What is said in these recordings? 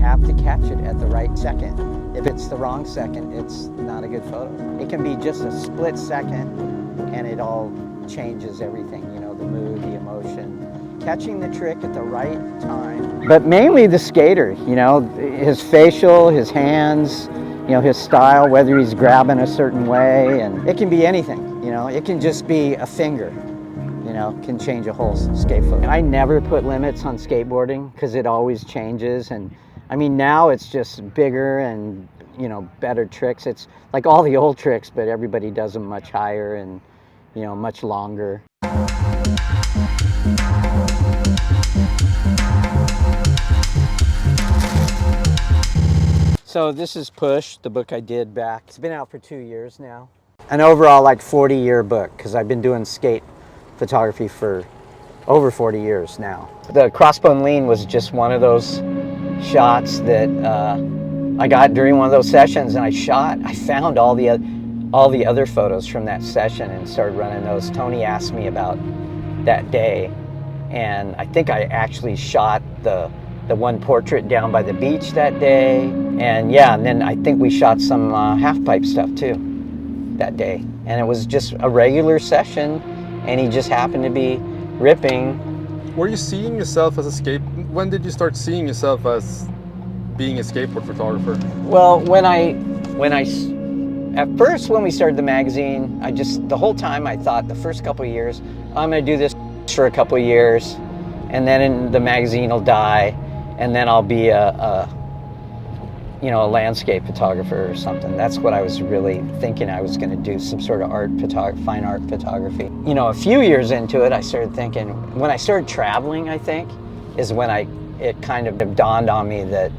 have to catch it at the right second. If it's the wrong second, it's not a good photo. It can be just a split second and it all changes everything, you know, the mood, the emotion. Catching the trick at the right time. But mainly the skater, you know, his facial, his hands, you know, his style, whether he's grabbing a certain way, and it can be anything, you know. It can just be a finger, you know, can change a whole skate photo. I never put limits on skateboarding because it always changes, and I mean, now it's just bigger and, you know, better tricks. It's like all the old tricks, but everybody does them much higher and, you know, much longer. So this is Push, the book I did back. It's been out for 2 years now. An overall like 40-year book, because I've been doing skate photography for over 40 years now. The crossbone lean was just one of those shots that I got during one of those sessions, and I found all the other photos from that session and started running those. Tony asked me about that day, and I think I actually shot the one portrait down by the beach that day. And yeah, and then I think we shot some half pipe stuff too that day. And it was just a regular session, and he just happened to be ripping. Were you seeing yourself as a when did you start seeing yourself as being a skateboard photographer? Well, at first when we started the magazine, the whole time I thought the first couple of years, I'm gonna do this for a couple of years, and then the magazine will die, and then I'll be a landscape photographer or something. That's what I was really thinking. I was going to do some sort of fine art photography. You know, a few years into it, I started thinking, when I started traveling, I think, is when it kind of dawned on me that,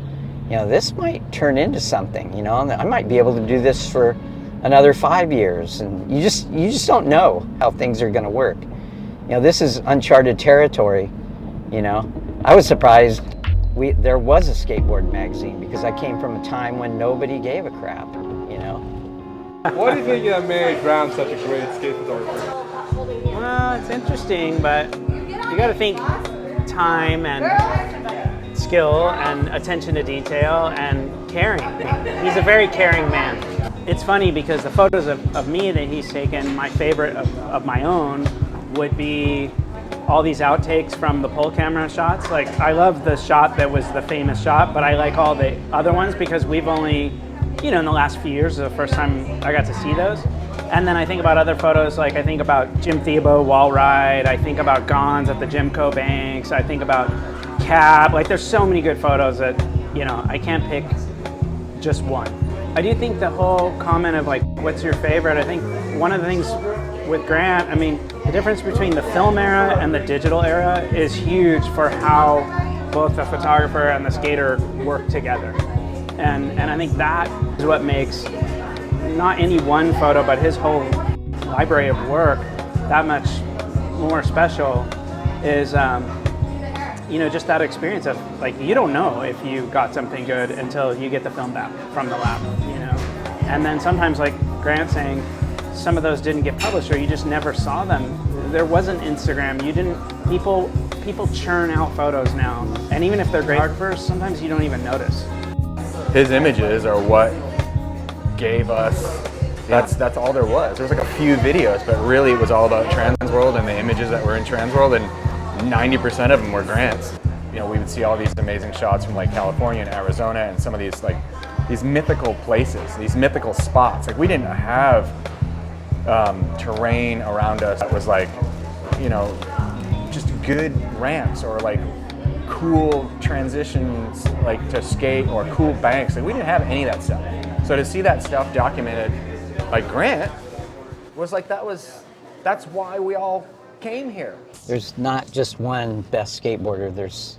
you know, this might turn into something, you know, and I might be able to do this for another 5 years. And you just don't know how things are going to work. You know, this is uncharted territory, you know. I was surprised there was a skateboard magazine, because I came from a time when nobody gave a crap, you know. What do you think that made Grant such a great skate photographer? Well, it's interesting, but you got to think time and skill and attention to detail and caring. He's a very caring man. It's funny because the photos of me that he's taken, my favorite of my own would be all these outtakes from the pull camera shots. Like, I love the shot that was the famous shot, but I like all the other ones because we've only, you know, in the last few years, the first time I got to see those. And then I think about other photos, like I think about Jim Thiebaud wall ride, I think about Gons at the Jimco Banks, I think about Cab. Like, there's so many good photos that, you know, I can't pick just one. I do think the whole comment of like, what's your favorite? I think one of the things with Grant, I mean, the difference between the film era and the digital era is huge for how both the photographer and the skater work together. And I think that is what makes not any one photo, but his whole library of work that much more special is, you know, just that experience of, like, you don't know if you got something good until you get the film back from the lab, you know? And then sometimes, like Grant saying, some of those didn't get published, or you just never saw them. There wasn't Instagram. People churn out photos now, and even if they're great photographers, sometimes you don't even notice. His images are what gave us. That's all there was. There was like a few videos, but really it was all about Transworld and the images that were in Transworld, and 90% of them were Grant's. You know, we would see all these amazing shots from like California and Arizona, and some of these mythical places, these mythical spots. Like, we didn't have terrain around us that was like, you know, just good ramps or like cool transitions like to skate, or cool banks. Like, we didn't have any of that stuff. So to see that stuff documented by Grant was like, that's why we all came here. There's not just one best skateboarder, there's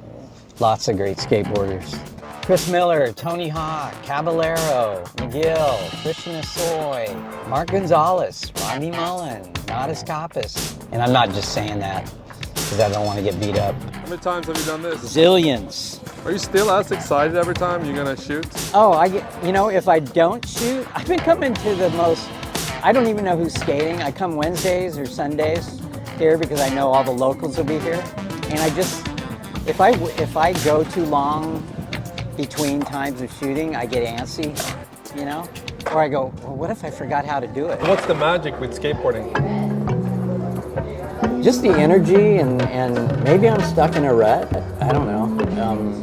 lots of great skateboarders. Chris Miller, Tony Hawk, Caballero, McGill, Christian Hosoi, Mark Gonzalez, Rodney Mullen, Nadas Kappas. And I'm not just saying that because I don't want to get beat up. How many times have you done this? Zillions. Are you still as excited every time you're gonna shoot? Oh, you know, if I don't shoot, I've been coming to I don't even know who's skating. I come Wednesdays or Sundays here because I know all the locals will be here. And if I go too long between times of shooting, I get antsy, you know? Or I go, well, what if I forgot how to do it? What's the magic with skateboarding? Just the energy, and maybe I'm stuck in a rut. I don't know.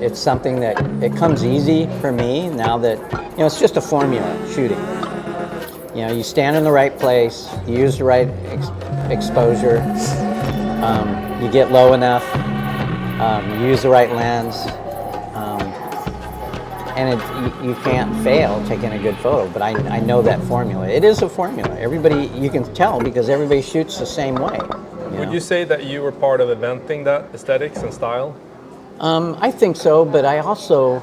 It's something that it comes easy for me now that, you know, it's just a formula, shooting. You know, you stand in the right place, you use the right exposure, you get low enough, you use the right lens, and you can't fail taking a good photo, but I know that formula. It is a formula. Everybody, you can tell because everybody shoots the same way. Would you say that you were part of inventing that aesthetics and style? I think so, but I also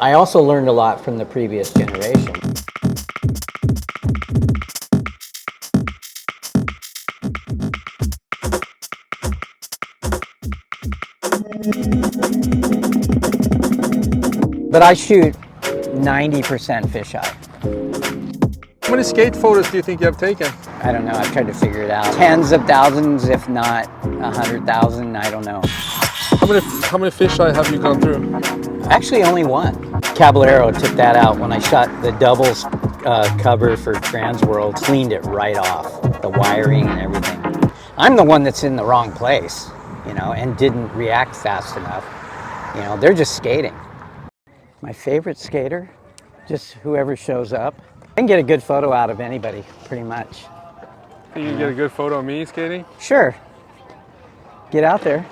learned a lot from the previous generation. But I shoot 90% fisheye. How many skate photos do you think you have taken? I don't know, I've tried to figure it out. Tens of thousands, if not 100,000, I don't know. How many fisheye have you gone through? Actually, only one. Caballero took that out when I shot the doubles cover for Transworld, cleaned it right off, the wiring and everything. I'm the one that's in the wrong place, you know, and didn't react fast enough. You know, they're just skating. My favorite skater, just whoever shows up. I can get a good photo out of anybody, pretty much. Think you can get a good photo of me skating? Sure. Get out there.